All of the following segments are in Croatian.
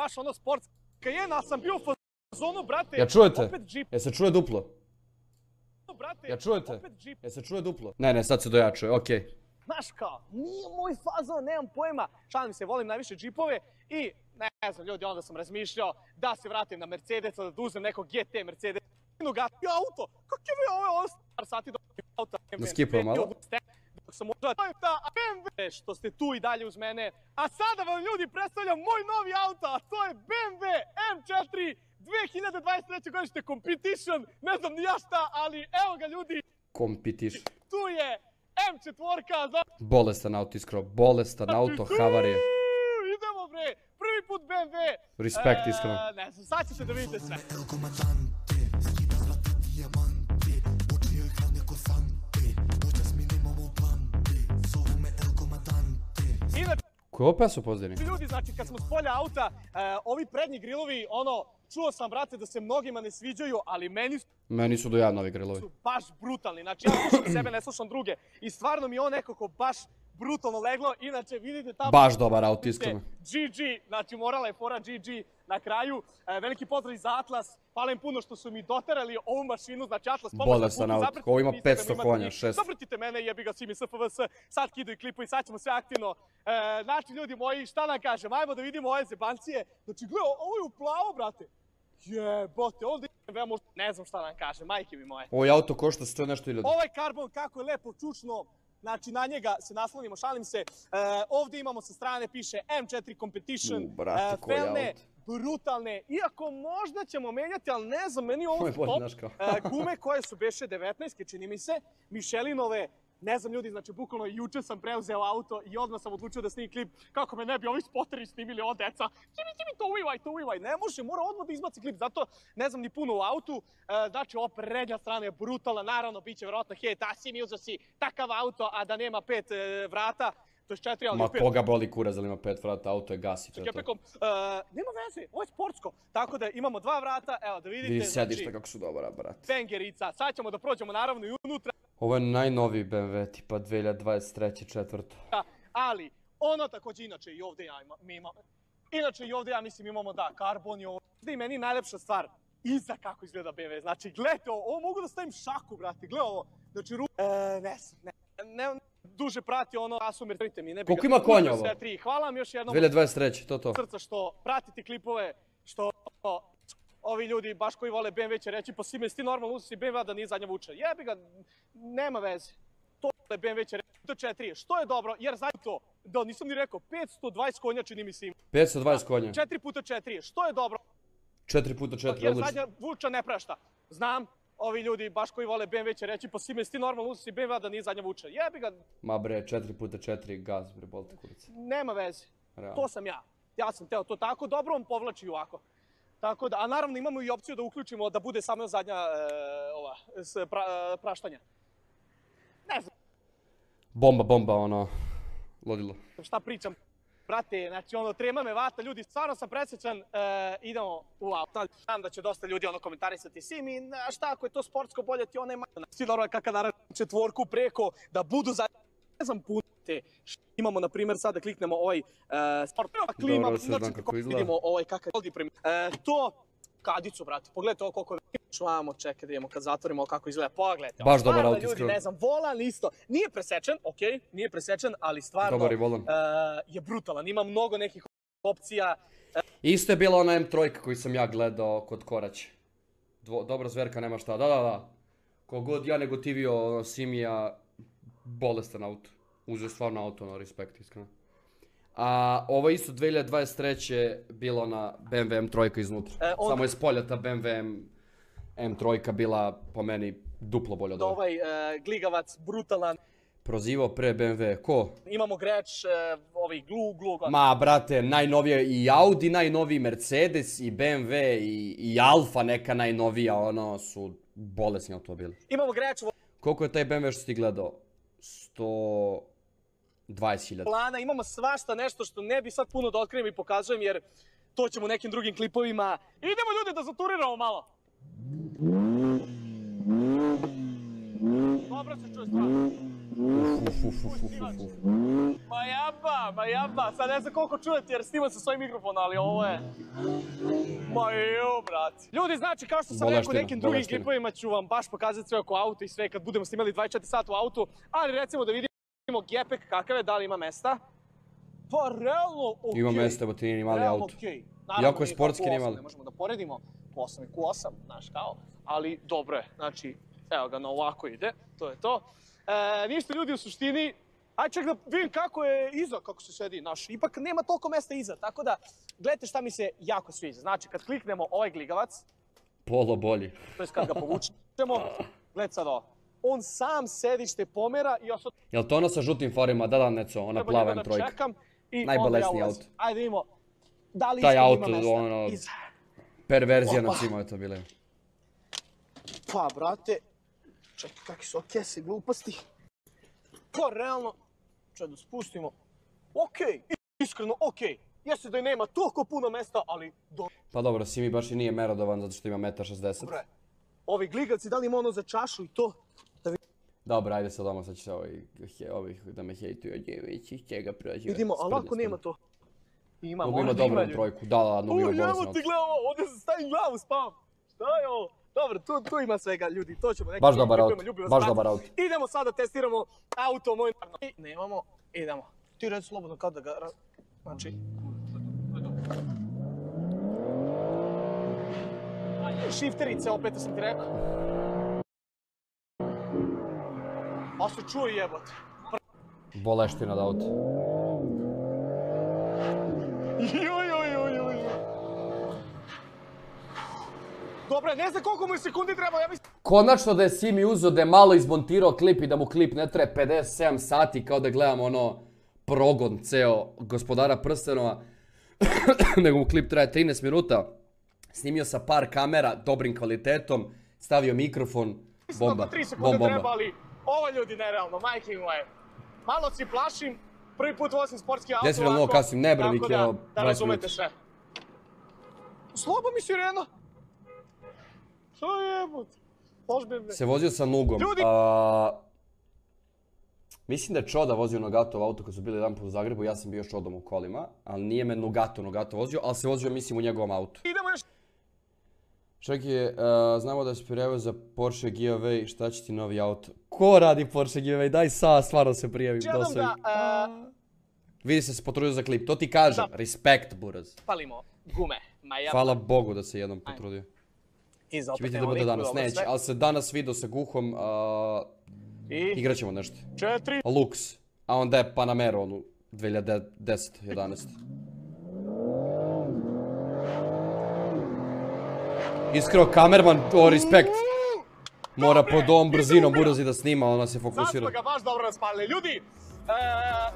baš ono sportska jedna, ali sam bio u fazonu, brate, Ja čujete? opet džip. Ja se čuje duplo? Brate, Ja čujete? opet džip. Ja se čuje duplo? Ne, sad se dojačuje, okej. Znaš kao, nije moj fazon, nemam pojma. Šalim se, volim najviše džipove i ne znam ljudi, onda sam razmišljao da se vratim na Mercedesa, da uzmem nekog GT Mercedes. I auto, kakav je ovo par sati do auta. Da skipam malo. Dok sam možda BMW, što ste tu i dalje uz mene. A sada vam ljudi predstavljam moj novi auto, a to je BMW M4 2023. godište Competition. Ne znam ni ja šta, ali evo ga ljudi. Competition. Tu je M4. Bolestan auto, iskreno. Bolestan auto, havarije. Idemo bre, prvi put BMW. Respekt, iskreno. Ne znam, sad ćete da vidite sve. Ko je ovo peso pozdjeni? Ljudi, znači kad smo s polja auta, ovi prednji grilovi, čuo sam, brate, da se mnogima ne sviđaju, ali Meni su dojadno ovi grilovi. Su baš brutalni. Znači ja slušam sebe, ne slušam druge. I stvarno mi je on nekako baš brutalno leglo. Inače, vidite tamo... Baš dobar auto, iskreno. GG, znači morala je fora GG na kraju. Veliki pozdrav za Atlas. Hvala im puno što su mi doterali ovu mašinu. Znači Atlas pomoć. Bolestan auto. Ovo ima 500 konja, 600. Zapratite mene, jebi ga svi mi SFVS. Sad kidaju klipu i sad ćemo sve aktivno. Znači ljudi moji, šta nam kažem? Ajmo da vidimo ove zebancije. Znači gledaj, ovo je u plavo, brate. Jebote, ovdje je možda, ne znam šta nam kaže, majke mi moje. Ovo auto košta 100 nešto hiljada. Ovaj karbon, kako je lepo čučno, znači na njega se naslonimo, šalim se. Ovdje imamo sa strane, piše M4 Competition, felne, brutalne. Iako možda ćemo menjati, ali ne znam, meni ovo su top. Gume koje su beše 19, čini mi se, Michelinove. Ne znam ljudi, znači bukvalno juče sam preuzeo auto i odmah sam odlučio da snimim klip kako me ne bi ovi spoteri snimili od deca. Čimi, to uvivaj. Ne može, mora odmah da izbaci klip, zato ne znam ni puno u autu. Znači ova prednja strana je brutalna, naravno bit će vjerojatno hejt, a si mi uzeo si takav auto, a da nema 5 vrata. To je 4, ali... Ma koga boli kurac da ima 5 vrata, auto je gasi. Nema veze, ovo je sportsko. Tako da imamo 2 vrata, evo da vidite. Vidi sedišta kako su dobra, brat. Bangerica, sad ćemo da prođemo naravno i unutra. Ovo je najnoviji BMW, tipa 2023. četvrto. Ali, ono također inače i ovdje mi imamo. Inače i ovdje ja mislim imamo da, karbon je ovdje i meni najlepša stvar. Iza kako izgleda BMW, znači gledajte ovo mogu da stavim šaku, brate, gledaj ovo. Znači, ne, duže prati ono, asumirite mi, ne bi ga... Koliko ima konja ovo? Hvala vam još jednom. 2023, to. Srca što pratite klipove, što ovi ljudi baš koji vole BMW će reći pa Sime, ti normalno uzeti BMW da nije zadnja vuča. Jebi ga, nema veze. To je BMW će reći, to 4. Što je dobro, jer znaju to, da nisam ni rekao, 520 konja čini mi se ima. 520 konja. 4x4, što je dobro. 4x4, jer zadnja vuča ne prašta. Znam, ovi ljudi baš koji vole BMW će reći pa Sime, ti normalno uzeti BMW da nije zadnja vuča. Jebi ga. Ma bre, 4x4 gaz, bre, bolte kurac. Nema veze, to sam ja. Ja sam teo to tako, dobro on povlači ovako. Tako da, a naravno imamo i opciju da uključimo da bude samo zadnja praštanja. Ne znam. Bomba, ono, lodilo. Šta pričam? Brate, znači trema me vata, ljudi, stvarno sam presrećan, idemo u auto. Znam da će dosta ljudi komentarisati, Simi, šta ako je to sportsko, bolje ti onaj malo. Svi dobro je kakav naravno 4 preko, da budu za... Ne znam puno te, imamo na primjer sad da kliknemo ovaj sport klima, znači kako vidimo ovaj kakav je premijer. To, kadicu brate, pogledajte ovo koliko je čuvamo, čekaj da idemo kad zatvorimo kako izgleda, pogledajte. Baš dobar auto, ljudi, ne znam, volan isto, nije presečen, okej, nije presečen, ali stvarno je brutalan, ima mnogo nekih opcija. Isto je bila ona M3 koju sam ja gledao kod Koraće. Dobra zverka, nema šta, da. Kogod ja negotivio Simija, bolestan auto. Uzeo stvarno auto, respekt, iskreno. A ovo isto 2023. bila ona BMW M3 iznutra. Samo je s polja ta BMW M3 bila po meni duplo bolje od ove. Ovaj gligavac, brutalan. Prozivao pre BMW, ko? Imamo greč, ovaj glu. Ma brate, najnovije i Audi, najnoviji Mercedes i BMW i Alfa neka najnovija, ono su bolesni automobili. Imamo greč. Koliko je taj BMW što ti gledao? 120.000. Plana, imamo svašta nešto što ne bi sad puno da otkrijem i pokazujem jer to ćemo u nekim drugim klipovima. Idemo ljudi da zaturiramo malo. Dobro se čuje stvarno. Ma jaba, sad ne znam koliko čujete jer snimam sa svojim mikrofonom, ali ovo je... Ma jo, brati. Ljudi, znači, kao što sam rekao, nekim drugim klipovima ću vam baš pokazati sve oko auto i sve kad budemo snimali 24 sata u autu, ali recimo da vidimo gepek kakav je, da li ima mesta. Pa realno okej. Ima mesta, bo ti nije ni mali auto. Iako je sportski nije mali. Ne možemo da poredimo Q8 i Q8, znaš kao, ali dobro je, znači, evo ga, na ovako ide, to je to. Ništa ljudi u suštini, ajde ček da vidim kako je iza, kako se sedi, znaš, ipak nema toliko mesta iza, tako da gledajte šta mi se jako sviđa. Znači, kad kliknemo ovaj gligavac, Polo bolji. to je kad ga povučemo, gledaj sad ovo, on sam sedište pomera i ja sad... Jel to ono sa žutim farima? Da, Neco, ona plava M3. Najbolesniji auto. Ajde vidimo, da li taj ispod auto, ima mesta ono, iza. perverzija na svima je to bile. Pa, brate, čekaj, kakvi su kese gluposti. Pa, realno, čekaj da spustimo. Okej, iskreno okej. Jeste da i nema toliko puno mesta, ali... Pa dobro, Simi baš i nije merodovan zato što ima 1,60 m. Dobre, ovi gligavci, da li ima ono za čašu i to? Dobro, ajde sad doma, sad će se ovih da me hejtuju, djevići, će ga prođe. Vidimo, ali ako nema to. Ima, Nubo ima dobru trojku, da, Nubo ima bolesno. Evo ti gledamo, ovdje se stavim glavu, spavam. Šta je ovo? Dobro, tu ima svega, ljudi, to ćemo neki... Baš dobar auto, baš dobar auto. Idemo sad da testiramo auto moj... Nemamo, idemo. Ti reci slobodno kad da ga... Znači... Shifterice, opet sam ti rekao. A se čuje jebote. Boleština od auta. Dobre, ne znam koliko mu sekundi treba, ja mislim... Konačno da je Simi uzeo da je malo izmontirao klip i da mu klip ne traje 57 sati kao da gledamo ono progon ceo Gospodara prstenova, nego mu klip traje 13 minuta. Snimio sa par kamera, dobrim kvalitetom, stavio mikrofon, bomba, bomba. Ovo ljudi nerealno, majke moje. Malo si plašim, prvi put vozim sportski auto. Desirano mnogo kasim, nebrvik, evo, 20 minuta. Da razumete sve. Slobo mi sirena. Što je jebut? Se vozio sa Nugom. Mislim da je Čoda vozio Nogatov auto kad su bili jedan put u Zagrebu, ja sam bio Čodom u kolima, ali nije me Nogato vozio, ali se vozio mislim u njegovom autu. Idemo još. Čekaj, znamo da si prijavio za Porsche giveaway, šta će ti novi auto? Ko radi Porsche giveaway? Daj sad, stvarno se prijavim. Vidi se potrudio za klip, to ti kažem, respekt buraz. Palimo gume, hvala Bogu da se jednom potrudio. Će biti da bude danas, neće, ali se danas video sa Guhom, igrat ćemo nešto. 4. Lux, a onda je Panamera onu 2010-11. Iskreno, kamerman, respekt. Mora pod ovom brzinom burazi da snima, ona se fokusira. Sad smo ga baš dobro raspalili. Ljudi,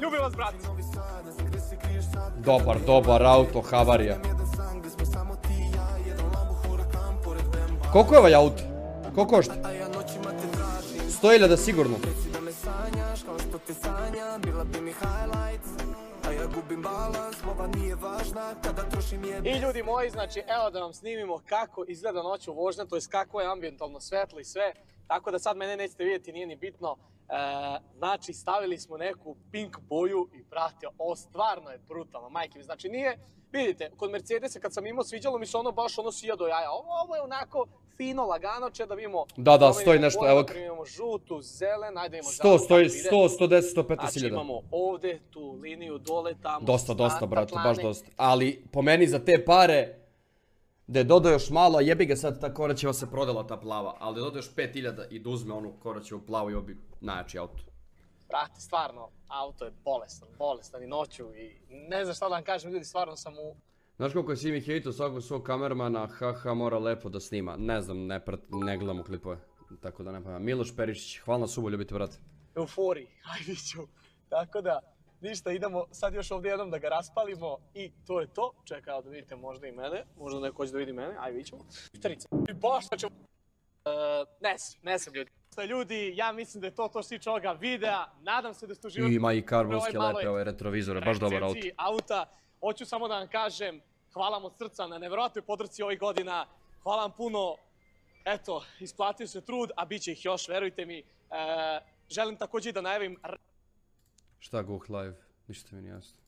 ljubim vas brat. Dobar auto, havarija. Koliko je ovaj auto? Koliko košta? 100.000 sigurno. I ljudi moji, znači evo da vam snimimo kako izgleda noću vožnja, to jest kako je ambijentalno svetlo i sve, tako da sad mene nećete vidjeti, nije ni bitno. Znači stavili smo neku pink boju i brate, ovo stvarno je brutalno, majke mi, znači nije, vidite, kod Mercedesa kad sam imao sviđalo mi se ono baš ono sija do jaja, ovo je onako fino, lagano će da vidimo. Da, stoji nešto, evo. Imamo žutu, zelen, ajde imamo 100, 110, 115 znači hiljada. imamo ovdje tu liniju dole, tamo. Dosta, brate, baš dosta. Ali po meni za te pare, da je dodao još malo, jebi ga sad ta Koraćeva se prodala ta plava, ali da dodao još 5.000 i da uzme onu Koraćevu plavu i obi najjači auto. Brate, stvarno, auto je bolestan i noću i ne znam šta da vam kažem, ljudi, stvarno sam u... Znaš koliko je Simi hejto svakog svog kamermana, haha, mora lepo da snima. Ne znam, ne gledam u klipove, tako da ne pojma. Miloš Perišić, hvala na subu, ljubite brate. Euforiji, ajde ću. Tako da, ništa, idemo sad još ovdje jednom da ga raspalimo i to je to. Čekaj, da vidite možda i mene, možda neko hoće da vidi mene, ajde vidit ćemo. Šifterice. I baš da ćemo... Ne sam ljudi. Ljudi, ja mislim da je to što se tiče ovoga videa, nadam se da ste uživali. Ima i karbonske lepe ove retrovizore, baš dobar auto. Auta. Hoću samo da vam kažem, hvala vam od srca na nevjerojatnoj podršci ovih godina, hvala vam puno, eto, isplatio se trud, a bit će ih još, verujte mi. želim također da najavim... Šta Goh Live? Ništa mi nije jasno.